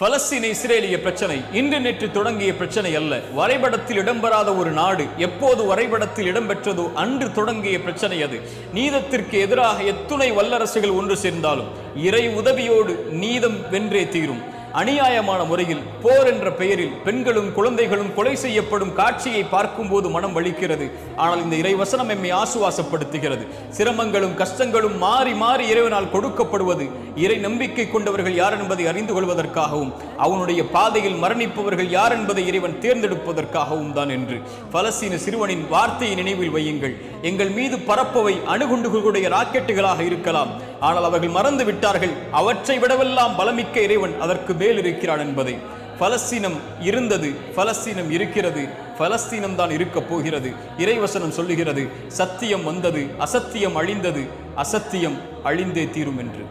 பலஸ்தீன இஸ்ரேலிய பிரச்சனை இன்று நேற்று தொடங்கிய பிரச்சனை அல்ல. வரைபடத்தில் இடம்பெறாத ஒரு நாடு எப்போது வரைபடத்தில் இடம்பெற்றதோ அன்று தொடங்கிய பிரச்சனை அது. நீதத்திற்கு எதிராக எத்துணை வல்லரசுகள் ஒன்று சேர்ந்தாலும் இறை உதவியோடு நீதம் வென்றே தீரும். அநியாயமான முறையில் போர் என்ற பெயரில் பெண்களும் குழந்தைகளும் கொலை செய்யப்படும் காட்சியை பார்க்கும்போது மனம் வலிக்கிறது. ஆனால் இந்த இறைவசனம் எம்மை ஆசுவாசப்படுத்துகிறது. சிரமங்களும் கஷ்டங்களும் மாறி மாறி இறைவனால் கொடுக்கப்படுவது இறை நம்பிக்கை கொண்டவர்கள் யார் என்பதை அறிந்து கொள்வதற்காகவும் அவனுடைய பாதையில் மரணிப்பவர்கள் யார் என்பதை இறைவன் தேர்ந்தெடுப்பதற்காகவும் தான் என்று பலஸ்தீன சிறுவனின் வார்த்தையை நினைவில் வையுங்கள். எங்கள் மீது பரப்பவை அணுகுண்டுகளுடைய ராக்கெட்டுகளாக இருக்கலாம், ஆனால் அவர்கள் மறந்து விட்டார்கள் அவற்றை விடவெல்லாம் பலமிக்க இறைவன் அதற்கு மேல் இருக்கிறான் என்பதை. பலஸ்தீனம் இருந்தது, பலஸ்தீனம் இருக்கிறது, பலஸ்தீனம் தான் இருக்க போகிறது. இறைவசனம் சொல்லுகிறது, சத்தியம் வந்தது, அசத்தியம் அழிந்தது, அசத்தியம் அழிந்தே தீரும் என்று.